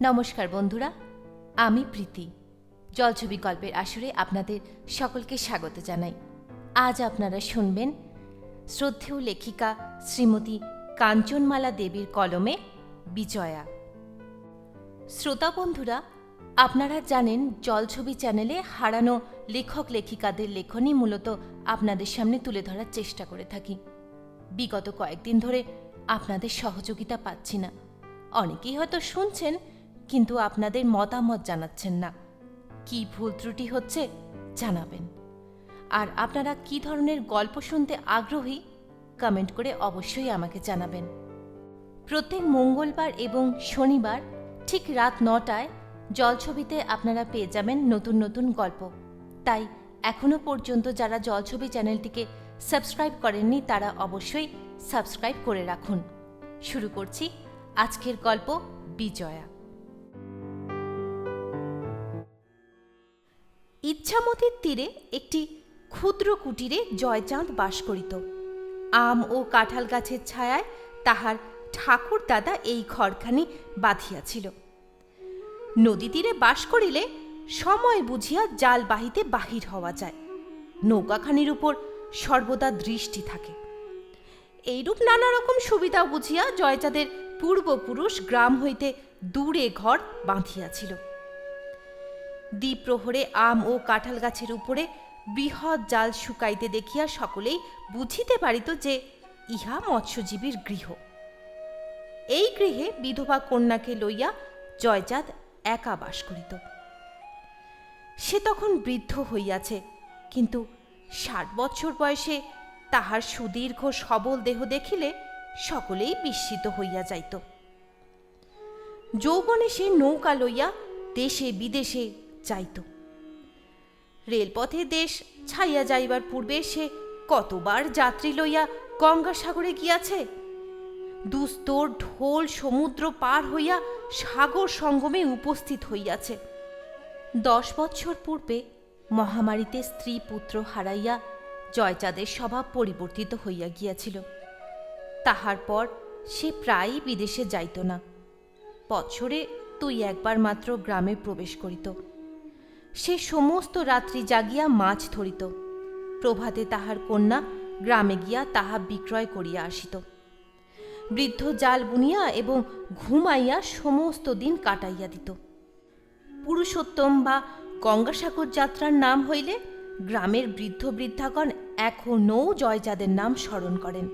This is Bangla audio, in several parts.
নমস্কার বন্ধুরা, আমি প্রীতি। জলছবি গল্পের আসরে আপনাদের সকলকে স্বাগত জানাই। আজ আপনারা শুনবেন শ্রদ্ধেয় লেখিকা শ্রীমতী কাঞ্চনমালা দেবীর কলমে বিজয়া। শ্রোতা বন্ধুরা, আপনারা জানেন জলছবি চ্যানেলে হারানো লেখক লেখিকাদের লেখনী মূলত আপনাদের সামনে তুলে ধরার চেষ্টা করে থাকি। বিগত কয়েকদিন ধরে আপনাদের সহযোগিতা পাচ্ছি না। অনেকেই হয়তো শুনছেন, কিন্তু আপনাদের মতামত জানাচ্ছেন না। কি ভুল ত্রুটি হচ্ছে জানাবেন। আর আপনারা কি ধরনের গল্প শুনতে আগ্রহী কমেন্ট করে অবশ্যই আমাকে জানাবেন। প্রত্যেক মঙ্গলবার এবং শনিবার ঠিক রাত 9টায় জলছবিতে আপনারা পেয়ে যাবেন নতুন নতুন গল্প। তাই এখনো পর্যন্ত যারা জলছবি চ্যানেলটিকে সাবস্ক্রাইব করেননি তারা অবশ্যই সাবস্ক্রাইব করে রাখুন। শুরু করছি আজকের গল্প বিজয়া। ইচ্ছামতির তীরে একটি ক্ষুদ্র কুটিরে জয়চাঁদ বাস করিত। আম ও কাঁঠাল গাছের ছায়ায় তাহার ঠাকুর দাদা এই ঘরখানি বাঁধিয়াছিল। নদী তীরে বাস করিলে সময় বুঝিয়া জাল বাহিতে বাহির হওয়া যায়। নৌকাখানির উপর সর্বদা দৃষ্টি থাকে। এইরূপ নানা রকম সুবিধা বুঝিয়া জয়চাঁদের পূর্বপুরুষ গ্রাম হইতে দূরে ঘর বাঁধিয়াছিল। দ্বিপ্রহরে আম ও কাঁঠাল গাছের উপরে বৃহৎ জাল শুকাইতে দেখিয়া সকলেই বুঝিতে পারিত যে ইহা মৎস্যজীবীর গৃহ। এই গৃহে বিধবা কন্যাকে লইয়া জয়চাঁদ একা বাস করিত। সে তখন বৃদ্ধ হইয়াছে, কিন্তু 60 বৎসর বয়সে তাহার সুদীর্ঘ সবল দেহ দেখিলে সকলেই বিস্মিত হইয়া যাইত। যৌবনে সে নৌকা লইয়া দেশে বিদেশে যাইত। রেলপথে দেশ ছাইয়া যাইবার পূর্বে সে কতবার যাত্রী লইয়া গঙ্গাসাগরে গিয়াছে। দুস্তর ঢোল সমুদ্র পার হইয়া সাগর সঙ্গমে উপস্থিত হইয়াছে। 10 বৎসর পূর্বে মহামারীতে স্ত্রী পুত্র হারাইয়া জয়চাঁদের স্বভাব পরিবর্তিত হইয়া গিয়াছিল। তাহার পর সে প্রায়ই বিদেশে যাইত না। বৎসরে 2-1বার মাত্র গ্রামে প্রবেশ করিত। সে সমস্ত রাত্রি জাগিয়া মাছ ধরিত। প্রভাতে তাহার কন্যা গ্রামে গিয়া তাহা বিক্রয় করিয়া আসিত। বৃদ্ধ জাল বুনিয়া এবং ঘুমাইয়া সমস্ত দিন কাটাইয়া দিত। পুরুষোত্তম বা গঙ্গাসাগর যাত্রার নাম হইলে গ্রামের বৃদ্ধ বৃদ্ধাগণ এখনও জয়চাঁদের নাম স্মরণ করেন।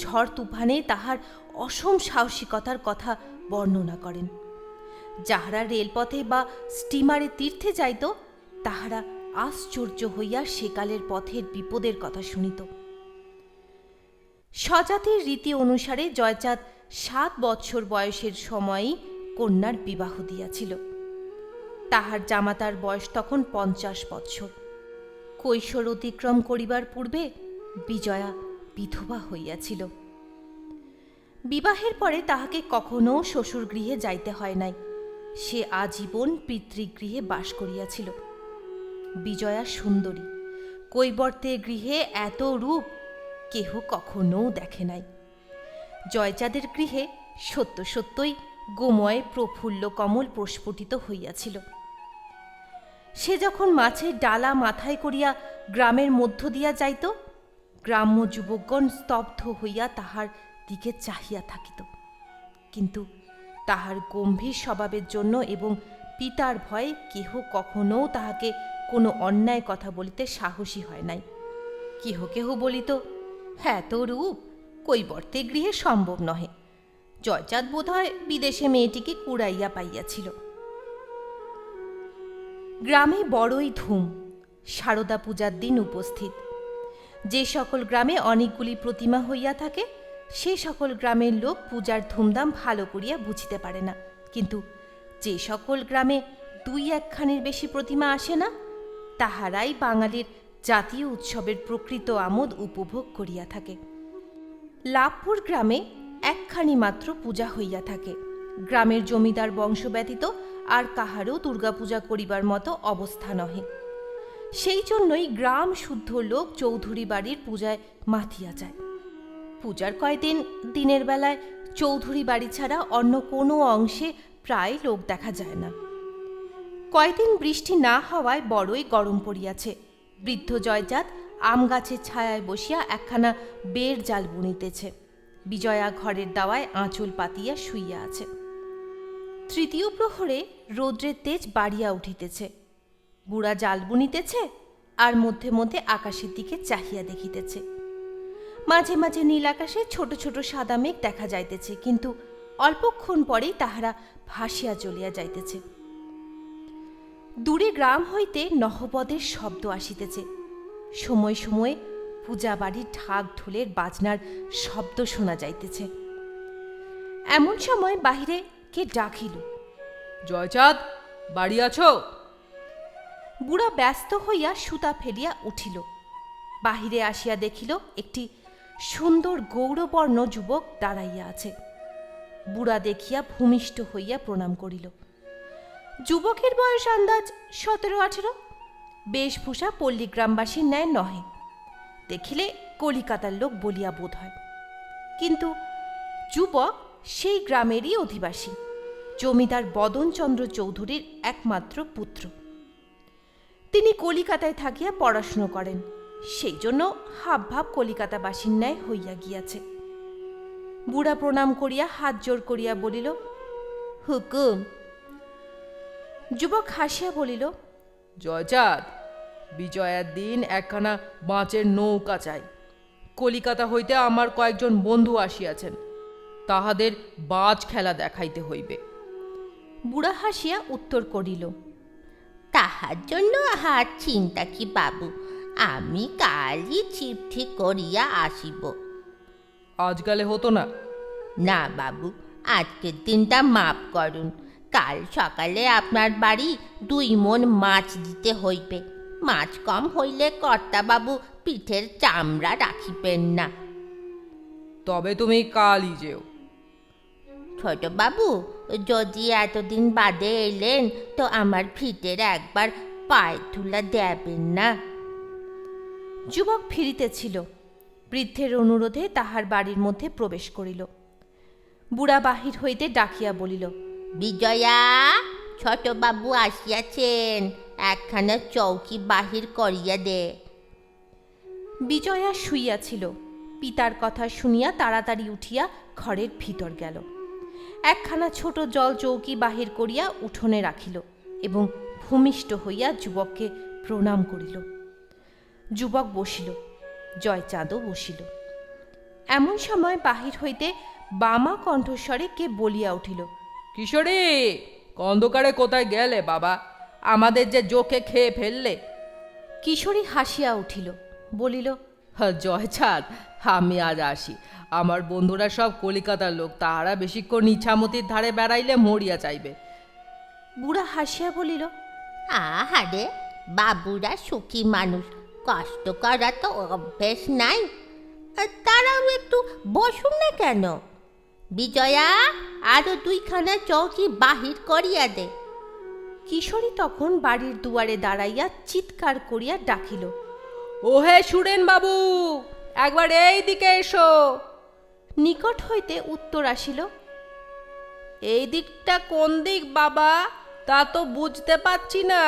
ঝড় তুফানে তাহার অসম সাহসিকতার কথা বর্ণনা করেন। যাহারা রেলপথে বা স্টিমারে তীর্থে যাইত তাহারা আশ্চর্য হইয়া সেকালের পথের বিপদের কথা শুনিত। স্বজাতির রীতি অনুসারে জয়চাঁদ 7 বৎসর বয়সের সময়েই কন্যার বিবাহ দিয়াছিল। তাহার জামাতার বয়স তখন 50 বৎসর। কৈশোর অতিক্রম করিবার পূর্বে বিজয়া বিধবা হইয়াছিল। বিবাহের পরে তাহাকে কখনো শ্বশুর গৃহে যাইতে হয় নাই। সে আজীবন পিতৃগৃহে বাস করিয়াছিল। বিজয়া সুন্দরী, কৈবর্তের গৃহে এত রূপ কেহ কখনো দেখে নাই। জয়চাঁদের গৃহে সত্য সত্যই গোময় প্রফুল্ল কমল প্রস্ফুটিত হইয়াছিল। সে যখন মাছের ডালা মাথায় করিয়া গ্রামের মধ্য দিয়া যাইত, গ্রাম্য যুবকগণ স্তব্ধ হইয়া তাহার দিকে চাহিয়া থাকিত। কিন্তু তাহার গম্ভীর স্বভাবের জন্য এবং পিতার ভয়ে কেহ কখনো তাহাকে কোনো অন্যায় কথা বলিতে সাহসী হয় নাই। কেহ কেহ বলিত, এত রূপ কৈবর্তে গৃহে সম্ভব নহে। জয়চাঁদ বোধহয় বিদেশে মেয়েটিকে কুড়াইয়া পাইয়াছিল। গ্রামে বড়ই ধুম। শারদা পূজার দিন উপস্থিত। যে সকল গ্রামে অনেকগুলি প্রতিমা হইয়া থাকে সে সকল গ্রামের লোক পূজার ধুমধাম ভালো করিয়া বুঝিতে পারে না। কিন্তু যে সকল গ্রামে 2-1খানির বেশি প্রতিমা আসে না তাহারাই বাঙালির জাতীয় উৎসবের প্রকৃত আমোদ উপভোগ করিয়া থাকে। লাভপুর গ্রামে 1খানি মাত্র পূজা হইয়া থাকে। গ্রামের জমিদার বংশ ব্যতীত আর কাহারও দুর্গাপূজা করিবার মতো অবস্থা নহে। সেই জন্যই গ্রাম শুদ্ধ লোক চৌধুরী বাড়ির পূজায় মাতিয়া যায়। পূজার কয়দিন দিনের বেলায় চৌধুরী বাড়ি ছাড়া অন্য কোনো অংশে প্রায় লোক দেখা যায় না। কয়দিন বৃষ্টি না হওয়ায় বড়ই গরম পড়িয়াছে। বৃদ্ধ জয়চাঁদ আম গাছের ছায়ায় বসিয়া একখানা বের জাল বুনিতেছে। বিজয়া ঘরের দাওয়ায় আঁচল পাতিয়া শুইয়া আছে। তৃতীয় প্রহরে রৌদ্রের তেজ বাড়িয়া উঠিতেছে। বুড়া জাল বুনিতেছে আর মধ্যে মধ্যে আকাশের দিকে চাহিয়া দেখিতেছে। মাঝে মাঝে নীল আকাশে ছোট ছোট সাদা মেঘ দেখা যাইতেছে, কিন্তু অল্পক্ষণ পরেই তাহারা ভাসিয়া চলিয়া যাইতেছে। দূরে গ্রাম হইতে নহবদের শব্দ আসিতেছে। সময় সময়ে পূজা বাড়ির ঢাক ঢোলের বাজনার শব্দ শোনা যাইতেছে। এমন সময় বাহিরে কে ডাকিল, জয়চাঁদ, বাড়ি আছো? বুড়া ব্যস্ত হইয়া সুতা ফেলিয়া উঠিল। বাহিরে আসিয়া দেখিল একটি সুন্দর গৌরবর্ণ যুবক দাঁড়াইয়া আছে। বুড়া দেখিয়া ভূমিষ্ঠ হইয়া প্রণাম করিল। যুবকের বয়স আন্দাজ 17-18। বেশভূষা পল্লীগ্রামবাসীর ন্যায় নহে, দেখিলে কলিকাতার লোক বলিয়া বোধ হয়। কিন্তু যুবক সেই গ্রামেরই অধিবাসী, জমিদার বদনচন্দ্র চৌধুরীর একমাত্র পুত্র। তিনি কলিকাতায় থাকিয়া পড়াশুনো করেন, সেই জন্য হাবভাব কলিকাতাবাসীর ন্যায় হইয়া গিয়াছে। বুড়া প্রণাম করিয়া হাত জোর করিয়া বলিল, হুকুম। যুবক হাসিয়া বলিল, জয়চাঁদ, বিজয়ার দিন একখানা বাঁচের নৌকা চাই। কলিকাতা হইতে আমার কয়েকজন বন্ধু আসিয়াছেন, তাহাদের বাজ খেলা দেখাইতে হইবে। বুড়া হাসিয়া উত্তর করিল, তাহার জন্য আর চিন্তা কি বাবু, আমি কালই চিঠি করিয়া আসিব। আজকালে হতো না? না বাবু, আজকের দিনটা মাপ করুন। কাল সকালে আপনার বাড়ি 2 মণ মাছ দিতে হইবে। মাছ কম হইলে কর্তাবাবু পিঠের চামড়া রাখিবেন না। তবে তুমি কালই যেও। ছোট বাবু, যদি এতদিন বাদে এলেন তো আমার ফিটের একবার পায়ে তুলা দেবেন না? যুবক ফিরিতেছিল, বৃদ্ধের অনুরোধে তাহার বাড়ির মধ্যে প্রবেশ করিল। বুড়া বাহির হইতে ডাকিয়া বলিল, বিজয়া, ছোট বাবু আসিয়াছেন, একখানা চৌকি বাহির করিয়া দে। বিজয়া শুইয়াছিল। পিতার কথা শুনিয়া তাড়াতাড়ি উঠিয়া ঘরের ভিতর গেল। একখানা ছোট জল চৌকি বাহির করিয়া উঠোনে রাখিল এবং ভূমিষ্ঠ হইয়া যুবককে প্রণাম করিল। যুবক বসিল, জয়চাঁদও বসিল। এমন সময় বাহির হইতে বামা কণ্ঠস্বরে কে বলিয়া উঠিল, কিশোরী, অন্ধকারে কোথায় গেলে বাবা? আমাদের যে জোকে খেয়ে ফেললে। কিশোরী হাসিয়া উঠিল, বলিল, জয়চাঁদ, আমি আজ আসি। আমার বন্ধুরা সব কলিকাতার লোক, তাহারা বেশিক্ষণ ইছামতির ধারে বেড়াইলে মরিয়া চাইবে। বুড়া হাসিয়া বলিল, আহারে, বাবুরা সুখী মানুষ, কষ্ট করা তো অভ্যেস নাই। তারাও একটু বসুন না কেন? বিজয়া, আরো 2খানা চৌকি বাহির করিয়া দে। কিশোরী তখন বাড়ির দুয়ারে দাঁড়াইয়া চিৎকার করিয়া ডাকিল, ওহে সুরেন বাবু, একবার এই দিকে এসো। নিকট হইতে উত্তর আসিল, এই দিকটা কোন দিক বাবা? তা তো বুঝতে পারছি না।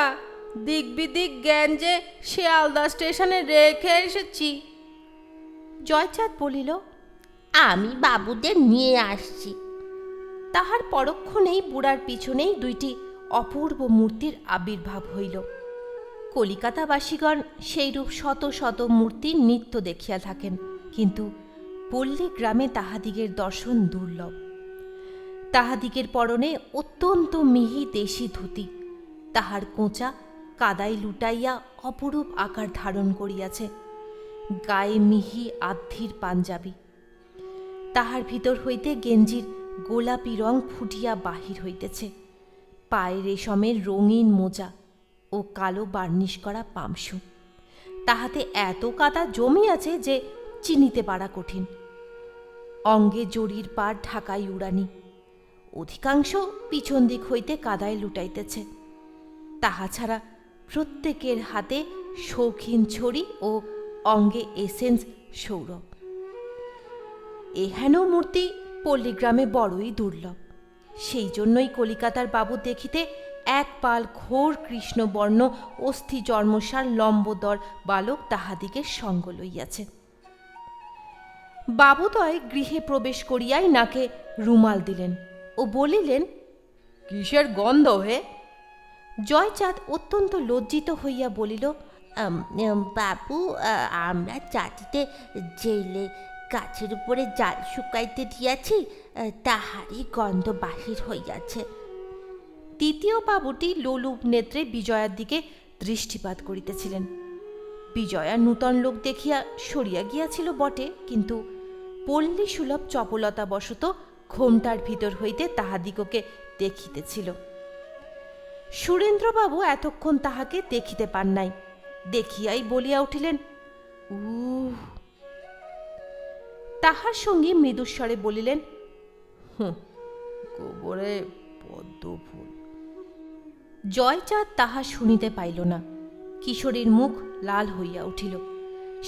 দিক বিদিক জ্ঞান যে শিয়ালদা স্টেশনে রেখে এসেছি। জয়চাঁদ বলিল, আমি বাবুদের নিয়ে আসছি। তাহার পরক্ষণেই বুড়ার পিছনেই 2টি অপূর্ব মূর্তির আবির্ভাব হইল। কলিকাতাবাসীগণ সেইরূপ শত শত মূর্তির নৃত্য দেখিয়া থাকেন, কিন্তু পল্লী গ্রামে তাহাদিগের দর্শন দুর্লভ। তাহাদিগের পরনে অত্যন্ত মিহি দেশি ধুতি, তাহার কোঁচা কাদায় লুটাইয়া অপরূপ আকার ধারণ করিয়াছে। গায়ে মিহি আদ্ধির পাঞ্জাবি, তাহার ভিতর হইতে গেঞ্জির গোলাপি রং ফুটিয়া বাহির হইতেছে। পায়ে রেশমের রঙিন মোজা ও কালো বার্নিশ করা পামসু। তাহাতে এত কাদা জমিয়াছে যে চিনিতে পারা কঠিন। অঙ্গে জরির পাড় ঢাকাই উড়ানি, অধিকাংশ পিছন দিক হইতে কাদায় লুটাইতেছে। তাহা ছাড়া প্রত্যেকের হাতে শৌখিন ছড়ি ও অঙ্গে এসেন্স সৌরভ। এহেন মূর্তি পল্লীগ্রামে বড়ই দুর্লভ। সেই জন্যই কলিকাতার বাবু দেখিতে এক পাল ঘোর কৃষ্ণবর্ণ অস্থি চর্মসার লম্বদর বালক তাহাদিগের সঙ্গ লইয়াছে। বাবুদয় গৃহে প্রবেশ করিয়াই নাকে রুমাল দিলেন ও বলিলেন, কিসের গন্ধ হে? জয়চাঁদ অত্যন্ত লজ্জিত হইয়া বলিল, বাবু, আমরা চাটিতে জেলে গাছের উপরে জাল শুকাইতে দিয়াছি, তাহারই গন্ধ বাহির হইয়াছে। দ্বিতীয় বাবুটি লোলুপ নেত্রে বিজয়ার দিকে দৃষ্টিপাত করিতেছিলেন। বিজয়া নূতন লোক দেখিয়া সরিয়া গিয়াছিল বটে, কিন্তু পল্লী সুলভ চপলতাবশত ঘোমটার ভিতর হইতে তাহাদিগকে দেখিতেছিল। সুরেন্দ্রবাবু এতক্ষণ তাহাকে দেখিতে পান নাই, দেখিয়াই বলিয়া উঠিলেন, উহ। তাহার সঙ্গে মৃদুস্বরে বলিলেন, গোবরে পদ্ম ফুল। জয়চাঁদ তাহা শুনিতে পাইল না। কিশোরীর মুখ লাল হইয়া উঠিল।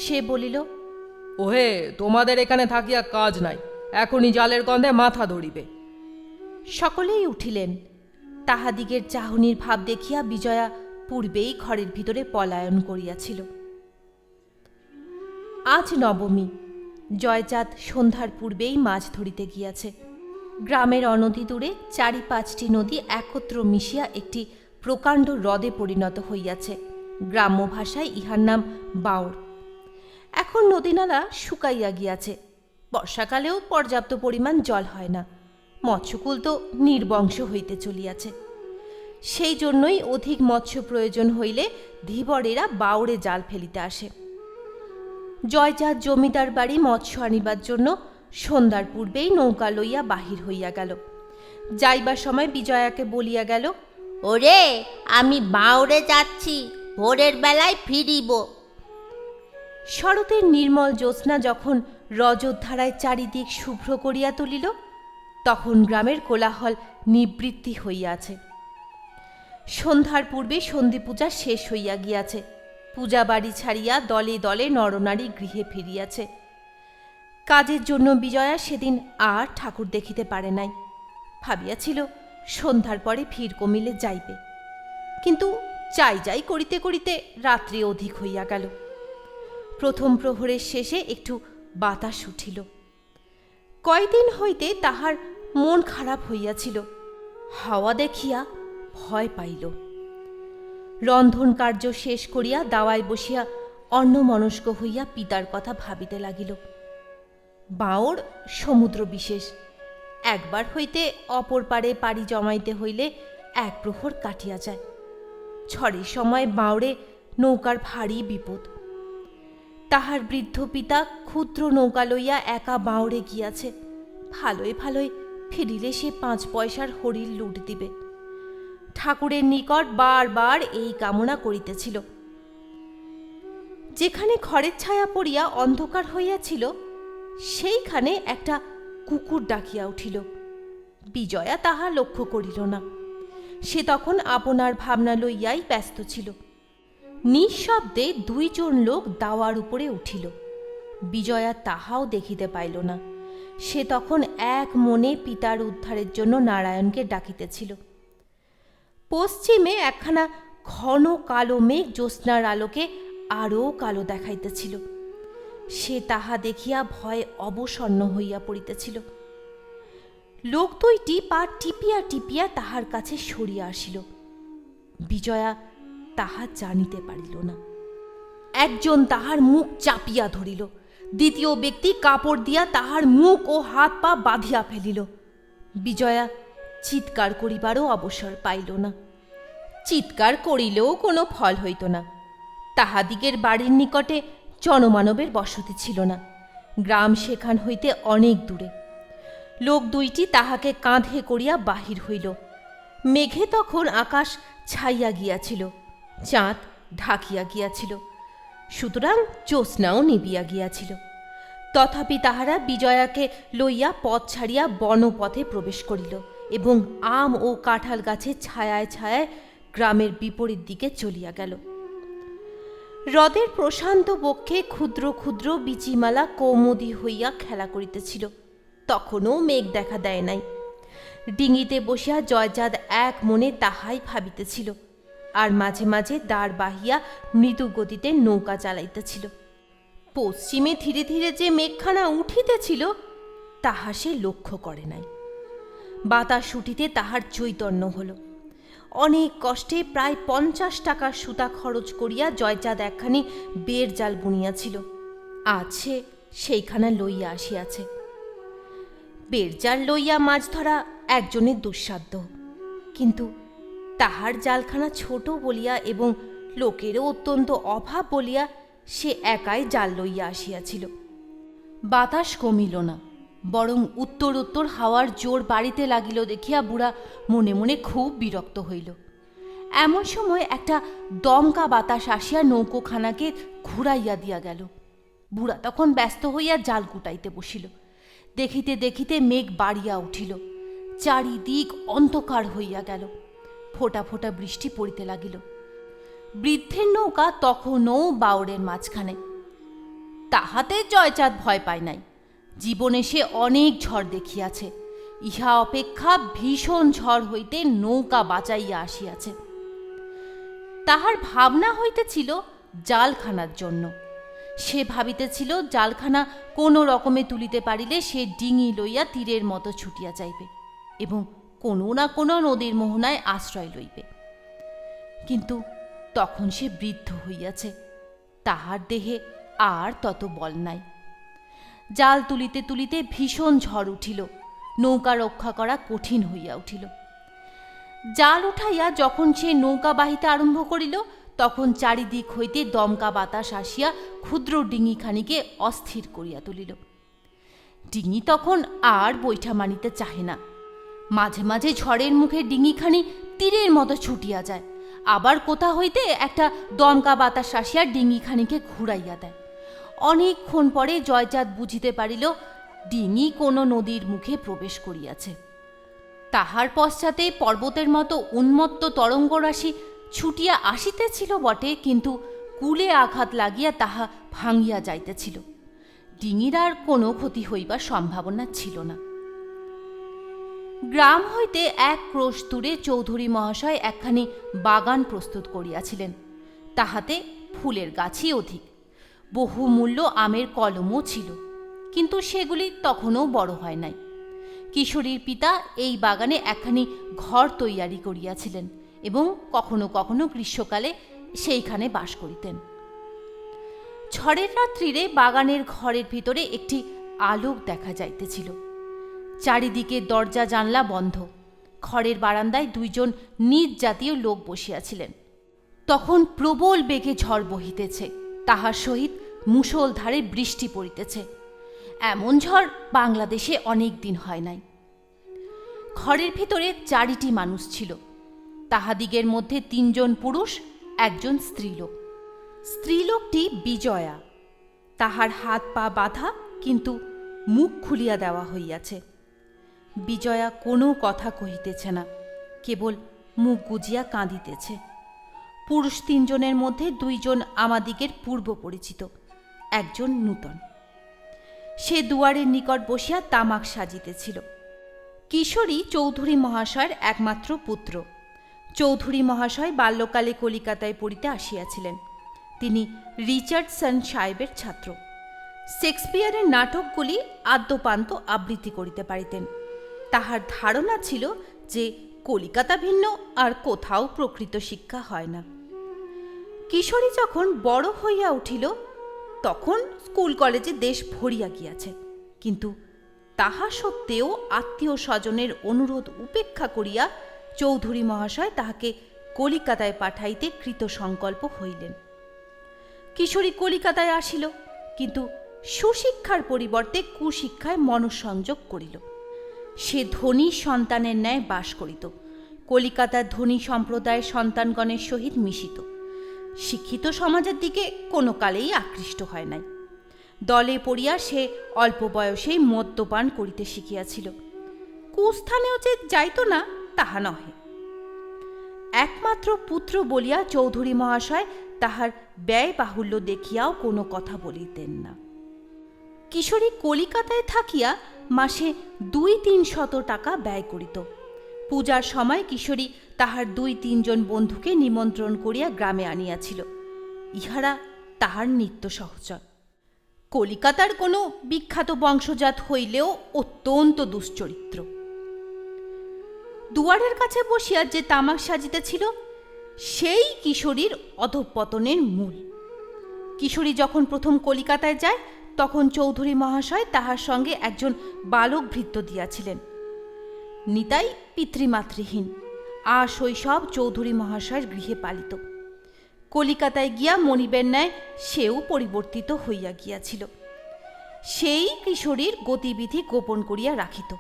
সে বলিল, ওহে, তোমাদের এখানে থাকিয়া কাজ নাই, এখনই জালের গন্ধে মাথা ধরিবে। সকলেই উঠিলেন। তাহাদিগের চাহনির ভাব দেখিয়া বিজয়া পূর্বেই ঘরের ভিতরে পলায়ন করিয়াছিল। আজ নবমী। জয়চাঁদ সন্ধ্যার পূর্বেই মাছ ধরিতে গিয়াছে। গ্রামের অনতি দূরে ৪-৫টি নদী একত্র মিশিয়া একটি প্রকাণ্ড হ্রদে পরিণত হইয়াছে। গ্রাম্য ভাষায় ইহার নাম বাওড়। এখন নদীনালা শুকাইয়া গিয়াছে। বর্ষাকালেও পর্যাপ্ত পরিমাণ জল হয় না। মৎস্যকুল তো নির্বংশ হইতে চলিয়াছে। সেই জন্যই অধিক মৎস্য প্রয়োজন হইলে ধীবরেরা বাওড়ে জাল ফেলিতে আসে। জয়চাঁদ জমিদার বাড়ি মৎস্য আনিবার জন্য সন্ধ্যার পূর্বেই নৌকা লইয়া বাহির হইয়া গেল। যাইবার সময় বিজয়াকে বলিয়া গেল, ওরে, আমি বাউড়ে যাচ্ছি, ভোরের বেলায় ফিরিব। শরতের নির্মল জ্যোৎস্না যখন রজতধারায় চারিদিক শুভ্র করিয়া তুলিল, তখন গ্রামের কোলাহল নিবৃত্তি হইয়াছে। সন্ধ্যার পূর্বে সন্ধি পূজা শেষ হইয়া গিয়াছে। পূজা বাড়ি ছাড়িয়া দলে দলে নরনারী গৃহে ফিরিয়াছে। কাজের জন্য বিজয়া সেদিন আর ঠাকুর দেখিতে পারে নাই। ভাবিয়াছিল সন্ধ্যার পরে ভিড় কমিলে যাইবে, কিন্তু যাই যাই করিতে করিতে রাত্রি অধিক হইয়া গেল। প্রথম প্রহরের শেষে একটু বাতাস উঠিল। কয়দিন হইতে তাহার মন খারাপ হইয়াছিল। হাওয়া দেখিয়া ভয় পাইল। রন্ধন কার্য শেষ করিয়া দাওয়ায় বসিয়া অন্যমনস্ক হইয়া পিতার কথা ভাবিতে লাগিল। বাওড় সমুদ্র বিশেষ। একবার হইতে অপর পারে পাড়ি জমাইতে হইলে এক প্রহর কাটিয়া যায়। ঝড়ের সময় বাওড়ে নৌকার ভারী বিপদ। তাহার বৃদ্ধ পিতা ক্ষুদ্র নৌকা লইয়া একা বাওড়ে গিয়াছে। ভালোই ভালোই ফিরিলে সে 5 পয়সার হরির লুট দিবে। ঠাকুরের নিকট বারবার এই কামনা করিতেছিল। যেখানে ঘরের ছায়া পড়িয়া অন্ধকার হইয়াছিল, সেইখানে একটা কুকুর ডাকিয়া উঠিল। বিজয়া তাহা লক্ষ্য করিল না। সে তখন আপনার ভাবনা লইয়াই ব্যস্ত ছিল। নিঃশব্দে 2 জন লোক দাওয়ার উপরে উঠিল। বিজয়া তাহাও দেখিতে পাইল না। সে তখন এক মনে পিতার উদ্ধারের জন্য নারায়ণকে ডাকিতেছিল। পশ্চিমে একখানা ঘন কালো মেঘ জ্যোৎস্নার আলোকে আরও কালো দেখাইতেছিল। সে তাহা দেখিয়া ভয়ে অবসন্ন হইয়া পড়িতেছিল। লোক 2টি পা টিপিয়া টিপিয়া তাহার কাছে সরিয়া আসিল। বিজয়া তাহা জানিতে পারিল না। একজন তাহার মুখ চাপিয়া ধরিল, দ্বিতীয় ব্যক্তি কাপড় দিয়া তাহার মুখ ও হাত পা বাঁধিয়া ফেলিল। বিজয়া চিৎকার করিবারও অবসর পাইল না। চিৎকার করিলেও কোনো ফল হইত না। তাহাদিগের বাড়ির নিকটে জনমানবের বসতি ছিল না। গ্রাম সেখান হইতে অনেক দূরে। লোক 2টি তাহাকে কাঁধে করিয়া বাহির হইল। মেঘে তখন আকাশ ছাইয়া গিয়াছিল, চাঁদ ঢাকিয়া গিয়াছিল, সুতরাং জ্যোৎস্নাও নিবিয়া গিয়াছিল। তথাপি তাহারা বিজয়াকে লইয়া পথ ছাড়িয়া বনপথে প্রবেশ করিল এবং আম ও কাঁঠাল গাছের ছায়ায় ছায়ায় গ্রামের বিপরীত দিকে চলিয়া গেল। হ্রদের প্রশান্ত বক্ষে ক্ষুদ্র ক্ষুদ্র বিচিমালা কৌমুদী হইয়া খেলা করিতেছিল। তখনও মেঘ দেখা দেয় নাই। ডিঙিতে বসিয়া জয়চাঁদ এক মনে তাহাই ভাবিতেছিল, আর মাঝে মাঝে দাঁড় বাহিয়া মৃদু গতিতে নৌকা চালাইতেছিল। পশ্চিমে ধীরে ধীরে যে মেঘখানা উঠিতেছিল তাহা সে লক্ষ্য করে নাই। বাতাস উঠিতে তাহার চৈতন্য হল। অনেক কষ্টে প্রায় 50 টাকার সুতা খরচ করিয়া জয়চাঁদ একখানি বের জাল বুনিয়াছিল। আজ সে সেইখানা লইয়া আসিয়াছে। বেরজাল লইয়া মাছ ধরা একজনের দুঃসাধ্য, কিন্তু তাহার জালখানা ছোট বলিয়া এবং লোকেরও অত্যন্ত অভাব বলিয়া সে একাই জাল লইয়া আসিয়াছিল। বাতাস কমিল না, বরং উত্তর উত্তর হাওয়ার জোর বাড়িতে লাগিল দেখিয়া বুড়া মনে মনে খুব বিরক্ত হইল। এমন সময় একটা দমকা বাতাস আসিয়া নৌকোখানাকে ঘুরাইয়া দিয়া গেল। বুড়া তখন ব্যস্ত হইয়া জাল কুটাইতে বসিল। দেখিতে দেখিতে মেঘ বাড়িয়া উঠিল, চারিদিক অন্ধকার হইয়া গেল। ফোঁটা ফোঁটা বৃষ্টি পড়িতে লাগিল। বৃদ্ধের নৌকা তখনও বাওরের মাঝখানে। তাহাতে জয়চাঁদ ভয় পায় নাই। জীবনে সে অনেক ঝড় দেখিয়াছে, ইহা অপেক্ষা ভীষণ ঝড় হইতে নৌকা বাঁচাইয়া আসিয়াছে। তাহার ভাবনা হইতেছিল জালখানার জন্য। সে ভাবিতেছিল জালখানা কোনো রকমে তুলিতে পারিলে সে ডিঙি লইয়া তীরের মতো ছুটিয়া যাইবে এবং কোনো না কোনো নদীর মোহনায় আশ্রয় লইবে। কিন্তু তখন সে বৃদ্ধ হইয়াছে, তাহার দেহে আর তত বল নাই। জাল তুলিতে তুলিতে ভীষণ ঝড় উঠিল, নৌকা রক্ষা করা কঠিন হইয়া উঠিল। জাল উঠাইয়া যখন সে নৌকা বাহিতে আরম্ভ করিল, তখন চারিদিক হইতে দমকা বাতাস আসিয়া ক্ষুদ্র ডিঙিখানিকে অস্থির করিয়া তুলিল। ডিঙি তখন আর বৈঠা মানিতে চাহে না। মাঝে মাঝে ঝড়ের মুখে ডিঙিখানি তীরের মতো ছুটিয়া যায়, আবার কোথা হইতে একটা দমকা বাতাস আসিয়া ডিঙিখানিকে ঘুরাইয়া দেয়। অনেকক্ষণ পরে জয়চাঁদ বুঝিতে পারিল ডিঙি কোনো নদীর মুখে প্রবেশ করিয়াছে। তাহার পশ্চাতে পর্বতের মতো উন্মত্ত তরঙ্গরাশি ছুটিয়া আসিতেছিল বটে, কিন্তু কূলে আঘাত লাগিয়া তাহা ভাঙিয়া যাইতেছিল। ডিঙির আর কোনো ক্ষতি হইবার সম্ভাবনা ছিল না। গ্রাম হইতে 1 ক্রোশ দূরে চৌধুরী মহাশয় একখানি বাগান প্রস্তুত করিয়াছিলেন। তাহাতে ফুলের গাছই অধিক, বহুমূল্য আমের কলমও ছিল, কিন্তু সেগুলি তখনও বড় হয় নাই। কিশোরীর পিতা এই বাগানে একখানি ঘর তৈয়ারি করিয়াছিলেন এবং কখনো কখনো গ্রীষ্মকালে সেইখানে বাস করিতেন। ঝড়ের রাত্রিরে বাগানের ঘরের ভিতরে একটি আলোক দেখা যাইতেছিল। চারিদিকে দরজা জানলা বন্ধ। ঘরের বারান্দায় 2 জন নিজ জাতীয় লোক বসিয়াছিলেন। তখন প্রবল বেগে ঝড় বহিতেছে, তাহার সহিত মুষলধারে বৃষ্টি পড়িতেছে। এমন ঝড় বাংলাদেশে অনেক দিন হয় নাই। ঘরের ভিতরে 4টি মানুষ ছিল। তাহাদিগের মধ্যে 3 জন পুরুষ, 1 জন স্ত্রীলোক। স্ত্রীলোকটি বিজয়া। তাহার হাত পা বাঁধা, কিন্তু মুখ খুলিয়া দেওয়া হইয়াছে। বিজয়া কোনো কথা কহিতেছে না, কেবল মুখ গুজিয়া কাঁদিতেছে। পুরুষ 3 জনের মধ্যে 2 জন আমাদিগের পূর্ব পরিচিত, 1 জন নূতন। সে দুয়ারের নিকট বসিয়া তামাক সাজিতেছিল। কিশোরী চৌধুরী মহাশয়ের একমাত্র পুত্র। চৌধুরী মহাশয় বাল্যকালে কলিকাতায় পড়িতে আসিয়াছিলেন। তিনি রিচার্ডসন সাহেবের ছাত্র। শেক্সপিয়ারের নাটকগুলি আদ্যপান্ত আবৃত্তি করিতে পারিতেন। তাহার ধারণা ছিল যে কলিকাতা ভিন্ন আর কোথাও প্রকৃত শিক্ষা হয় না। কিশোরী যখন বড় হইয়া উঠিল, তখন স্কুল কলেজে দেশ ভরিয়া গিয়াছে, কিন্তু তাহা সত্ত্বেও আত্মীয় স্বজনের অনুরোধ উপেক্ষা করিয়া চৌধুরী মহাশয় তাহাকে কলিকাতায় পাঠাইতে কৃত সংকল্প হইলেন। কিশোরী কলিকাতায় আসিল, কিন্তু সুশিক্ষার পরিবর্তে কুশিক্ষায় মনঃসংযোগ করিল। সে ধনী সন্তানের ন্যায় বাস করিত, কলিকাতার ধনী সম্প্রদায়ের সন্তানগণের সহিত মিশিত। শিক্ষিত সমাজের দিকে কোনো কালেই আকৃষ্ট হয় নাই। দলে পড়িয়া সে অল্প বয়সেই মদ্যপান করিতে শিখিয়াছিল। কুস্থানেও যে যাইত না তাহা নহে। একমাত্র পুত্র বলিয়া চৌধুরী মহাশয় তাহার ব্যয় বাহুল্য দেখিয়াও কোনো কথা বলিতেন না। কিশোরী কলিকাতায় থাকিয়া মাসে 2-3 শত টাকা ব্যয় করিত। পূজার সময় কিশোরী তাহার 2-3 জন বন্ধুকে নিমন্ত্রণ করিয়া গ্রামে আনিয়াছিল। ইহারা তাহার নিত্য সহচর। কলিকাতার কোনো বিখ্যাত বংশজাত হইলেও অত্যন্ত দুশ্চরিত্র। দুয়ারের কাছে বসিয়া যে তামাক সাজিতেছিল সেই কিশোরীর অধঃপতনের মূল। কিশোরী যখন প্রথম কলিকাতায় যায় তখন চৌধুরী মহাশয় তাহার সঙ্গে একজন বালক ভৃত্য দিয়াছিলেন। নিতাই পিতৃমাতৃহীন, আর শৈশব চৌধুরী মহাশয়ের গৃহে পালিত। কলিকাতায় গিয়া মনিবের ন্যায় সেও পরিবর্তিত হইয়া গিয়াছিল। সেই কিশোরীর গতিবিধি গোপন করিয়া রাখিত।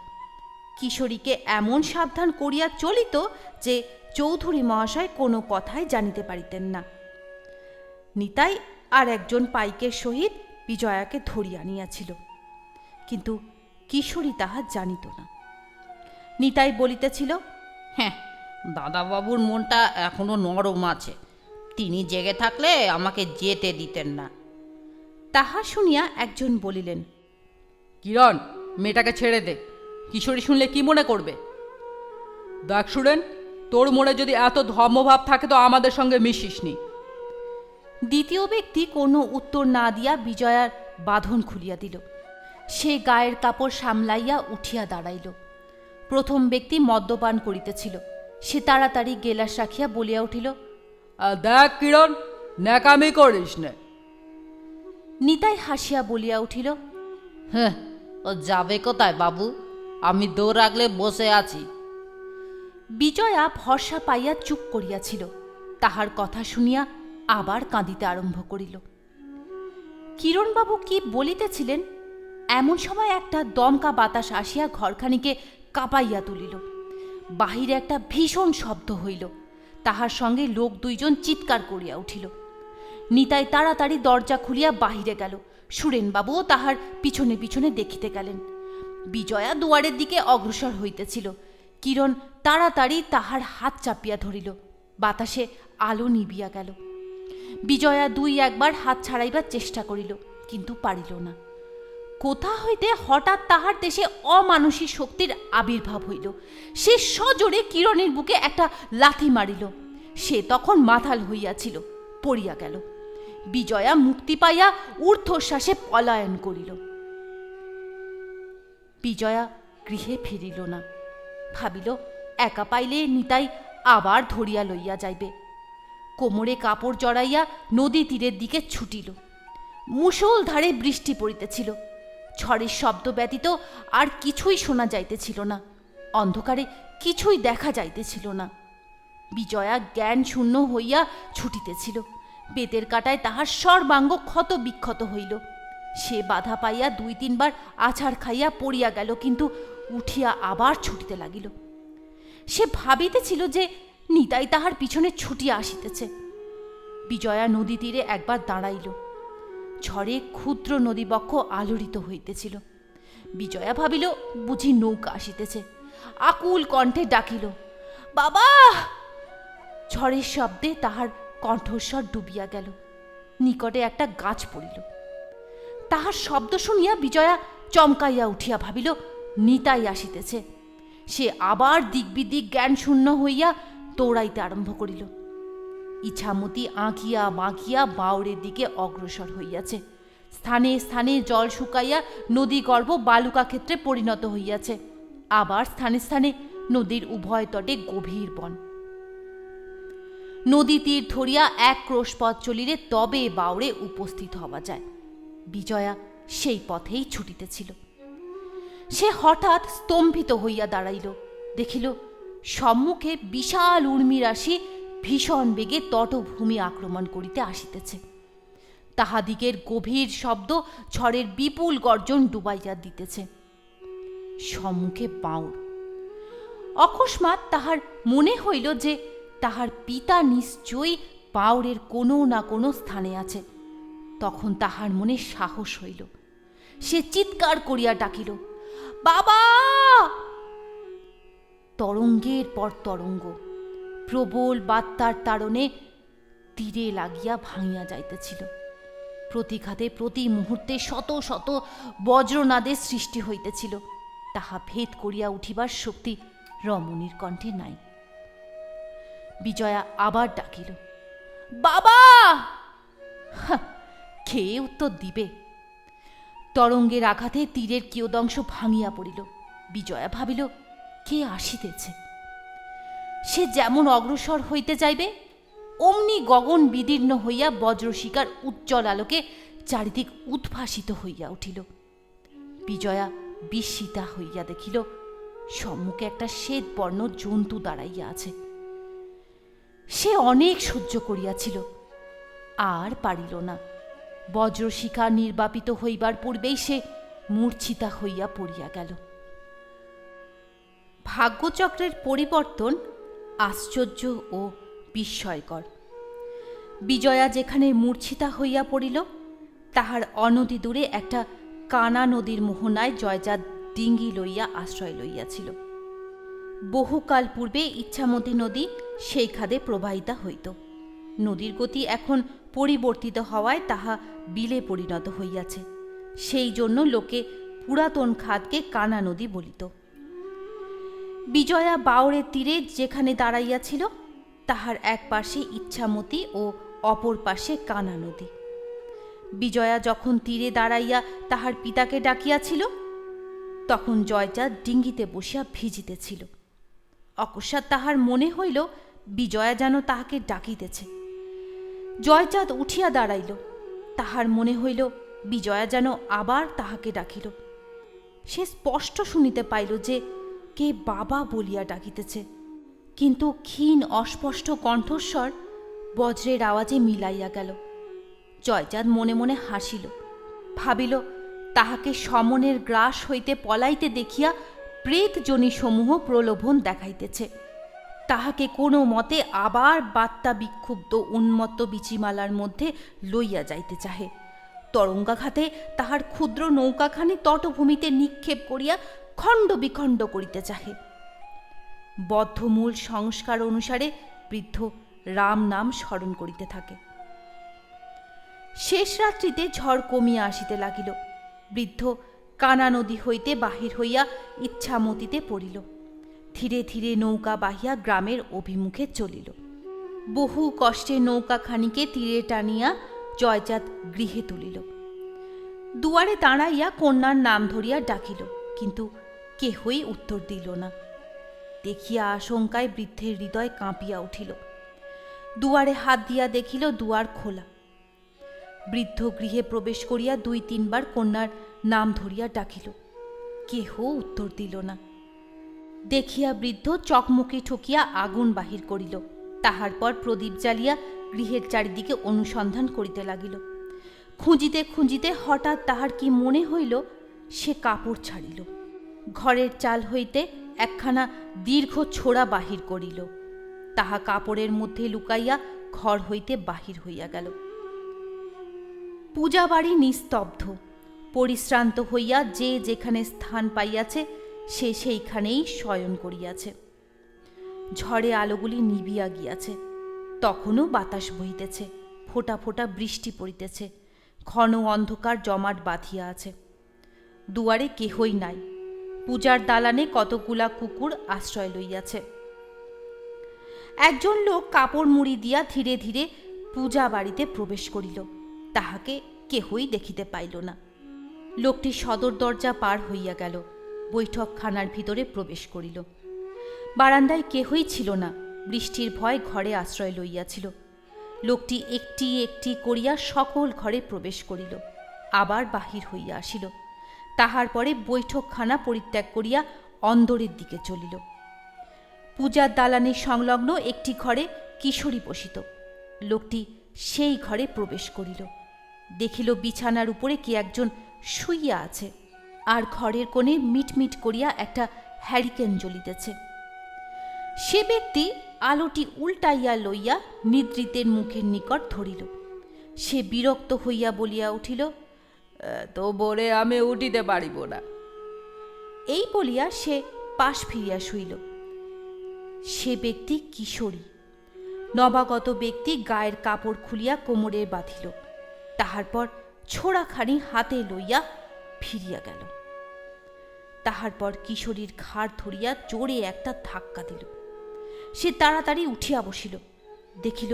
কিশোরীকে এমন সাবধান করিয়া চলিত যে চৌধুরী মহাশয় কোনো কথাই জানিতে পারিতেন না। নিতাই আর একজন পাইকের সহিত বিজয়াকে ধরিয়া আনিয়াছিল, কিন্তু কিশোরী তাহা জানিত না। নিতাই বলিতেছিল, হ্যাঁ, দাদাবাবুর মনটা এখনো নরম আছে, তিনি জেগে থাকলে আমাকে যেতে দিতেন না। তাহা শুনিয়া একজন বলিলেন, কিরণ, মেয়েটাকে ছেড়ে দে, কিশোরী শুনলে কি মনে করবে? দেখ সুরেন, তোর মনে যদি এত ধর্মভাব থাকে তো আমাদের সঙ্গে মিশিস নি। দ্বিতীয় ব্যক্তি কোনো উত্তর না দিয়া বিজয়ার বাঁধন খুলিয়া দিল। সে গায়ের কাপড় সামলাইয়া উঠিয়া দাঁড়াইল। প্রথম ব্যক্তি মদ্যপান করিতেছিল। সে তাড়াতাড়ি গেলাস রাখিয়া বলিয়া উঠিল, দেখ কিরণ, ন্যাকামি করিস নে। নিতাই হাসিয়া বলিয়া উঠিল, হ্যাঁ, ও যাবে কোথায় বাবু? আমি দৌড় রাখলে বসে আছি। বিজয়া ভরসা পাইয়া চুপ করিয়াছিল। তাহার কথা শুনিয়া আবার কাঁদিতে আরম্ভ করিল। কিরণবাবু কি বলিতেছিলেন এমন সময় একটা দমকা বাতাস আসিয়া ঘরখানিকে কাঁপাইয়া তুলিল। বাহিরে একটা ভীষণ শব্দ হইল। তাহার সঙ্গে লোক 2জন চিৎকার করিয়া উঠিল। নিতাই তাড়াতাড়ি দরজা খুলিয়া বাহিরে গেল। সুরেনবাবুও তাহার পিছনে পিছনে দেখিতে গেলেন। বিজয়া দুয়ারের দিকে অগ্রসর হইতেছিল। কিরণ তাড়াতাড়ি তাহার হাত চাপিয়া ধরিল। বাতাসে আলো নিবিয়া গেল। বিজয়া 2-1বার হাত ছাড়াইবার চেষ্টা করিল, কিন্তু পারিল না। কোথা হইতে হঠাৎ তাহার দেশে অমানুষী শক্তির আবির্ভাব হইল। সে সজোরে কিরণের বুকে একটা লাথি মারিল। সে তখন মাতাল হইয়াছিল, পড়িয়া গেল। বিজয়া মুক্তি পাইয়া ঊর্ধ্বশ্বাসে পলায়ন করিল। বিজয়া গৃহে ফিরিল না। ভাবিল একা পাইলে নিতাই আবার ধরিয়া লইয়া যাইবে। কোমরে কাপড় জড়াইয়া নদী তীরের দিকে ছুটিল। মুষলধারে বৃষ্টি পড়িতেছিল। ঝড়ের শব্দ ব্যতীত আর কিছুই শোনা যাইতেছিল না। অন্ধকারে কিছুই দেখা যাইতেছিল না। বিজয়া জ্ঞান শূন্য হইয়া ছুটিতেছিল। বেতের কাটায় তাহার সর্বাঙ্গ ক্ষত বিক্ষত হইল। সে বাধা পাইয়া 2-3বার আছাড় খাইয়া পড়িয়া গেল, কিন্তু উঠিয়া আবার ছুটিতে লাগিল। সে ভাবিতেছিল যে নিতাই তাহার পিছনে ছুটিয়া আসিতেছে। বিজয়া নদী তীরে একবার দাঁড়াইল। ঝড়ে ক্ষুদ্র নদীবক্ষ আলোড়িত হইতেছিল। বিজয়া ভাবিল বুঝি নৌকা আসিতেছে। আকুল কণ্ঠে ডাকিল, বাবা! ঝড়ের শব্দে তাহার কণ্ঠস্বর ডুবিয়া গেল। নিকটে একটা গাছ পড়িল। তাহার শব্দ শুনিয়া বিজয়া চমকাইয়া উঠিয়া ভাবিল নিতাই আসিতেছে। সে আবার দিকবিদিক জ্ঞান শূন্য হইয়া দৌড়াইতে আরম্ভ করিল। ইছামতি আঁকিয়া বাঁকিয়া বাউরের দিকে অগ্রসর হইয়াছে। স্থানে স্থানে জল শুকাইয়া নদীগর্ভ বালুকা ক্ষেত্রে পরিণত হইয়াছে। আবার স্থানে স্থানে নদীর উভয় তটে গভীর বন। নদী তীর ধরিয়া 1 ক্রোশ পথ চলিলে তবে বাউরে উপস্থিত হওয়া যায়। বিজয়া সেই পথেই ছুটিতেছিল। সে হঠাৎ স্তম্ভিত হইয়া দাঁড়াইল। দেখিল সম্মুখে বিশাল উর্মিরাশি ভীষণ বেগে তটভূমি আক্রমণ করিতে আসিতেছে। তাহাদিগের গভীর শব্দ ঝড়ের বিপুল গর্জন ডুবাইয়া দিতেছে। সম্মুখে বাউর। অকস্মাৎ তাহার মনে হইল যে তাহার পিতা নিশ্চয়ই বাউরের কোনো না কোনো স্থানে আছে। তখন তাহার মনে সাহস হইল। সে চিৎকার করিয়া ডাকিল, বাবা! তরঙ্গের পর তরঙ্গ প্রবল বাত্যার তাড়নে তীরে লাগিয়া ভাঙিয়া যাইতেছিল। প্রতিঘাতে প্রতি মুহূর্তে শত শত বজ্রনাদের সৃষ্টি হইতেছিল। তাহা ভেদ করিয়া উঠিবার শক্তি রমণীর কণ্ঠে নাই। বিজয়া আবার ডাকিল, বাবা! কে উত্তর দিবে? তরঙ্গের আঘাতে তীরের কিয়দংশ ভাঙিয়া পড়িল। বিজয়া ভাবিল, কে আসিতেছে? সে যেমন অগ্রসর হইতে যাইবে, অমনি গগন বিদীর্ণ হইয়া বজ্রশিকার উজ্জ্বল আলোকে চারিদিক উদ্ভাসিত হইয়া উঠিল। বিজয়া বিস্মিতা হইয়া দেখিল, সম্মুখে একটা শ্বেতবর্ণ জন্তু দাঁড়াইয়া আছে। সে অনেক সহ্য করিয়াছিল, আর পারিল না। বজ্রশিখা নির্বাপিত হইবার পূর্বেই সে মূর্ছিতা হইয়া পড়িয়া গেল। ভাগ্যচক্রের পরিবর্তন আশ্চর্য ও বিস্ময়কর। বিজয়া যেখানে মূর্ছিতা হইয়া পড়িল, তাহার অনতি দূরে একটা কানা নদীর মোহনায় জয়চাঁদ ডিঙ্গি লইয়া আশ্রয় লইয়াছিল। বহুকাল পূর্বে ইচ্ছামতী নদী সেই খাদে প্রবাহিতা হইত। নদীর গতি এখন পরিবর্তিত হওয়ায় তাহা বিলে পরিণত হইয়াছে। সেই জন্য লোকে পুরাতন খাদকে কানা নদী বলিত। বিজয়া বাওড়ের তীরে যেখানে দাঁড়াইয়াছিল, তাহার এক পাশে ইচ্ছামতী ও অপর পাশে কানা নদী। বিজয়া যখন তীরে দাঁড়াইয়া তাহার পিতাকে ডাকিয়াছিল, তখন জয়চাঁদ ডিঙ্গিতে বসিয়া ভিজিতেছিল। অকস্মাৎ তাহার মনে হইল বিজয়া যেন তাহাকে ডাকিতেছে। জয়চাঁদ উঠিয়া দাঁড়াইল। তাহার মনে হইল বিজয়া যেন আবার তাহাকে ডাকিল। সে স্পষ্ট শুনিতে পাইল যে কে বাবা বলিয়া ডাকিতেছে, কিন্তু ক্ষীণ অস্পষ্ট কণ্ঠস্বর বজ্রের আওয়াজে মিলাইয়া গেল। জয়চাঁদ মনে মনে হাসিল, ভাবিল তাহাকে সমনের গ্রাস হইতে পলাইতে দেখিয়া প্রেতজনী সমূহ প্রলোভন দেখাইতেছে। তাহাকে কোনো মতে আবার বাত্তা বিক্ষুব্ধ উন্মত্ত বীচিমালার মধ্যে লইয়া যাইতে চাহে। তরঙ্গাঘাতে তাহার ক্ষুদ্র নৌকাখানি তটভূমিতে নিক্ষেপ করিয়া খণ্ড বিখণ্ড করিতে চাহে। বদ্ধমূল সংস্কার অনুসারে বৃদ্ধ রাম নাম স্মরণ করিতে থাকে। শেষ রাত্রিতে ঝড় কমিয়া আসিতে লাগিল। বৃদ্ধ কানা নদী হইতে বাহির হইয়া ইচ্ছামতীতে পড়িল। ধীরে ধীরে নৌকা বাহিয়া গ্রামের অভিমুখে চলিল। বহু কষ্টে নৌকাখানিকে তীরে টানিয়া জয়চাঁদ গৃহে তুলিল। দুয়ারে দাঁড়াইয়া কন্যার নাম ধরিয়া ডাকিল, কিন্তু কেহই উত্তর দিল না। দেখিয়া আশঙ্কায় বৃদ্ধের হৃদয় কাঁপিয়া উঠিল। দুয়ারে হাত দিয়া দেখিল দুয়ার খোলা। বৃদ্ধ গৃহে প্রবেশ করিয়া ২-৩ বার কন্যার নাম ধরিয়া ডাকিল, কেহ উত্তর দিল না। দেখিয়া বৃদ্ধ চকমকি ঠকিয়া আগুন বাহির করিল। তাহার পর প্রদীপ জ্বালিয়া গৃহের চারিদিকে অনুসন্ধান করিতে লাগিল। খুঁজিতে খুঁজিতে হঠাৎ তাহার কি মনে হইল, সে কাপড় ছাড়িল। ঘরের চাল হইতে একখানা দীর্ঘ ছোড়া বাহির করিল। তাহা কাপড়ের মধ্যে লুকাইয়া ঘর হইতে বাহির হইয়া গেল। পূজাবাড়ি নিস্তব্ধ। পরিশ্রান্ত হইয়া যে যেখানে স্থান পাইয়াছে সে সেইখানেই শয়ন করিয়াছে। ঝড়ে আলোগুলি নিবিয়া গিয়াছে। তখনও বাতাস বহিতেছে, ফোঁটা ফোঁটা বৃষ্টি পড়িতেছে। ঘন অন্ধকার জমাট বাঁধিয়া আছে। দুয়ারে কেহই নাই। পূজার দালানে কতগুলা কুকুর আশ্রয় লইয়াছে। একজন লোক কাপড় মুড়ি দিয়া ধীরে ধীরে পূজা বাড়িতে প্রবেশ করিল। তাহাকে কেহই দেখিতে পাইল না। লোকটি সদর দরজা পার হইয়া গেল, বৈঠকখানার ভিতরে প্রবেশ করিল। বারান্দায় কেহই ছিল না। বৃষ্টির ভয় ঘরে আশ্রয় লইয়াছিল। লোকটি একটি একটি করিয়া সকল ঘরে প্রবেশ করিল, আবার বাহির হইয়া আসিল। তাহার পরে বৈঠকখানা পরিত্যাগ করিয়া অন্দরের দিকে চলিল। পূজার দালানের সংলগ্ন একটি ঘরে কিশোরী বসিত। লোকটি সেই ঘরে প্রবেশ করিল। দেখিল বিছানার উপরে কি একজন শুইয়া আছে, আর ঘরের কোণে মিটমিট করিয়া একটা হ্যারিকেন জ্বলিতেছে। সে ব্যক্তি আলোটি উল্টাইয়া লইয়া নিদ্রিতের মুখের নিকট ধরিল। সে বিরক্ত হইয়া বলিয়া উঠিল, তো বলে আমি উঠিতে পারিব না। এই বলিয়া সে পাশ ফিরিয়া শুইল। সে ব্যক্তি কিশোরী। নবাগত ব্যক্তি গায়ের কাপড় খুলিয়া কোমরে বাঁধিল। তাহার পর ছোড়াখানি হাতে লইয়া ফিরিয়া গেল। তাহার পর কিশোরীর ঘাড় ধরিয়া জোরে একটা ধাক্কা দিল। সে তাড়াতাড়ি উঠিয়া বসিল, দেখিল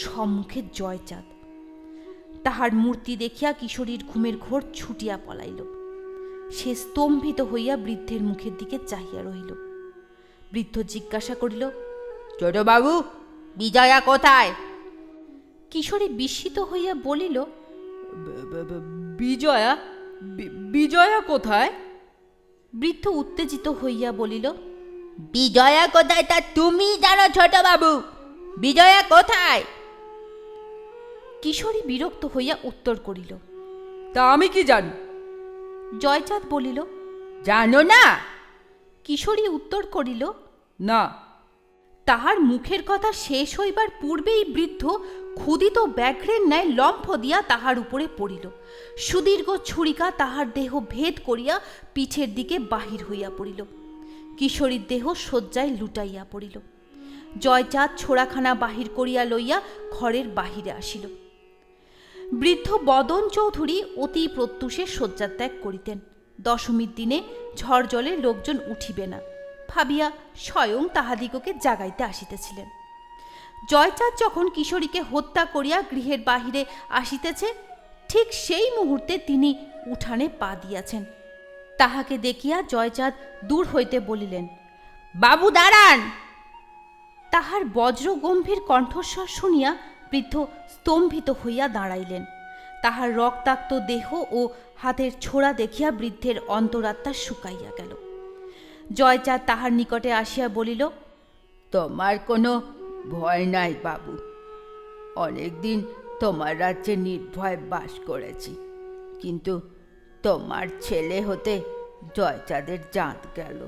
সম্মুখে জয়চাঁদ। তাহার মূর্তি দেখিয়া কিশোরীর ঘুমের ঘোর ছুটিয়া পলাইল। সে স্তম্ভিত হইয়া বৃদ্ধের মুখের দিকে চাহিয়া রহিল। বৃদ্ধ জিজ্ঞাসা করিল, ছোটবাবু, বিজয়া কোথায়? কিশোরী বিস্মিত হইয়া বলিল, বিজয়া? বিজয়া কোথায়? বৃদ্ধ উত্তেজিত হইয়া বলিল, বিজয়া কোথায় তা তুমি জানো ছোটবাবু? বিজয়া কোথায়? কিশোরী বিরক্ত হইয়া উত্তর করিল, তা আমি কি জানি? জয়চাঁদ বলিল, জানো না? কিশোরী উত্তর করিল, না। তাহার মুখের কথা শেষ হইবার পূর্বেই বৃদ্ধ ক্ষুদিত ব্যাঘ্রের ন্যায় লম্ফ দিয়া তাহার উপরে পড়িল। সুদীর্ঘ ছুরিকা তাহার দেহ ভেদ করিয়া পিঠের দিকে বাহির হইয়া পড়িল। কিশোরীর দেহ শয্যায় লুটাইয়া পড়িল। জয়চাঁদ ছোড়াখানা বাহির করিয়া লইয়া ঘরের বাহিরে আসিল। বৃদ্ধ বদন চৌধুরী অতি প্রত্যুষে শয্যাত্যাগ করিতেন। দশমীর দিনে ঝড় জলে লোকজন উঠিবে না ভাবিয়া স্বয়ং তাহাদিগকে জাগাইতে আসিতেছিলেন। জয়চাঁদ যখন কিশোরীকে হত্যা করিয়া গৃহের বাহিরে আসিতেছে, ঠিক সেই মুহূর্তে তিনি উঠানে পা দিয়াছেন। তাহাকে দেখিয়া জয়চাঁদ দূর হইতে বলিলেন, বাবু দাঁড়ান। তাহার বজ্র গম্ভীর কণ্ঠস্বর শুনিয়া বৃদ্ধ স্তম্ভিত হইয়া দাঁড়াইলেন। তাহার রক্তাক্ত দেহ ও হাতের ছোড়া দেখিয়া বৃদ্ধের অন্তরাত্মা শুকাইয়া গেল। জয়চাঁদ তাহার নিকটে আসিয়া বলিল, তোমার কোনো ভয় নাই বাবু। অনেকদিন তোমার রাজ্যে নির্ভয় বাস করেছি, কিন্তু তোমার ছেলে হতে জয়চাঁদের জাত গেল,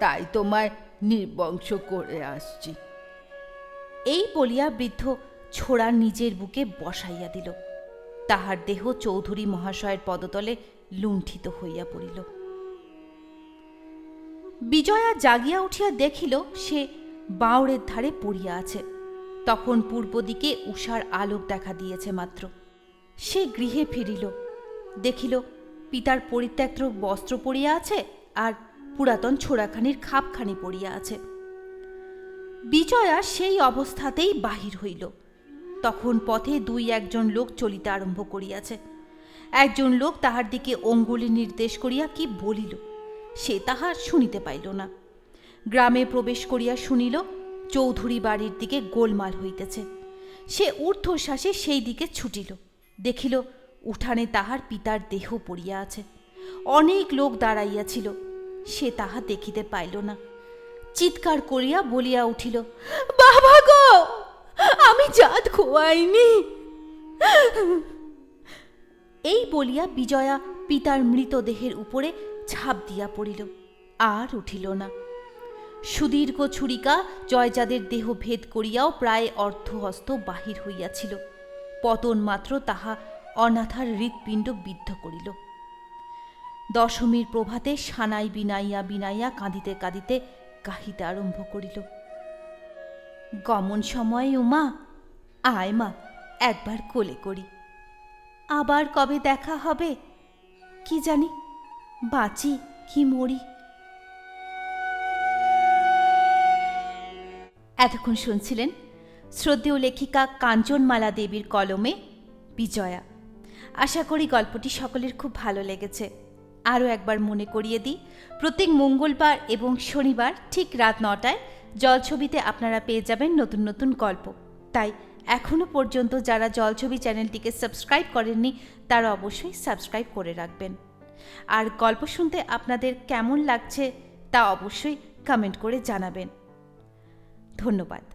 তাই তোমায় নির্বংশ করে আসছি। এই বলিয়া বৃদ্ধ ছোড়া নিজের বুকে বসাইয়া দিল। তাহার দেহ চৌধুরী মহাশয়ের পদতলে লুণ্ঠিত হইয়া পড়িল। বিজয়া জাগিয়া উঠিয়া দেখিল সে বাঁওড়ের ধারে পড়িয়া আছে। তখন পূর্ব দিকে উষার আলোক দেখা দিয়েছে মাত্র। সে গৃহে ফিরিল, দেখিল পিতার পরিত্যক্ত বস্ত্র পরিয়া আছে আর পুরাতন ছোড়াখানির খাপখানি পড়িয়া আছে। বিজয়া সেই অবস্থাতেই বাহির হইল। তখন পথে দুই একজন লোক চলিতে আরম্ভ করিয়াছে। একজন লোক তাহার দিকে অঙ্গুলি নির্দেশ করিয়া কি বলিল, সে তাহা শুনিতে পাইল না। গ্রামে প্রবেশ করিয়া শুনিল চৌধুরী বাড়ির দিকে গোলমাল হইতেছে। সে ঊর্ধ্বশ্বাসে সেই দিকে ছুটিল, দেখিল উঠানে তাহার পিতার দেহ পড়িয়া আছে। অনেক লোক দাঁড়াইয়াছিল, সে তাহা দেখিতে পাইল না। চিৎকার করিয়া বলিয়া উঠিল, বাবা গো, আমি জাত খোয়াইনি। এই বলিয়া বিজয়া পিতার মৃতদেহের উপরে ঝাঁপ দিয়া পড়িল, আর উঠিল না। সুদীর্ঘ ছুরিকা জয়চাঁদের দেহ ভেদ করিয়াও প্রায় অর্ধহস্ত বাহির হইয়াছিল। পতন মাত্র তাহা অনাথার হৃৎপিণ্ড বিদ্ধ করিল। দশমীর প্রভাতে সানাই বিনাইয়া বিনাইয়া কাঁদিতে কাঁদিতে গাহিতে আরম্ভ করিল, গমন সময় উমা, আয় মা, একবার কোলে করি। আবার কবে দেখা হবে কি জানি, বাঁচি কি মরি। এতক্ষণ শুনছিলেন শ্রদ্ধেয় লেখিকা কাঞ্চনমালা দেবীর কলমে বিজয়া। আশা করি গল্পটি সকলের খুব ভালো লেগেছে। আরও একবার মনে করিয়ে দিই, প্রত্যেক মঙ্গলবার এবং শনিবার ঠিক রাত 9টায় জলছবিতে আপনারা পেয়ে যাবেন নতুন নতুন গল্প। তাই এখনও পর্যন্ত যারা জলছবি চ্যানেলটিকে সাবস্ক্রাইব করেননি তারা অবশ্যই সাবস্ক্রাইব করে রাখবেন। আর গল্প শুনতে আপনাদের কেমন লাগছে তা অবশ্যই কমেন্ট করে জানাবেন। ধন্যবাদ।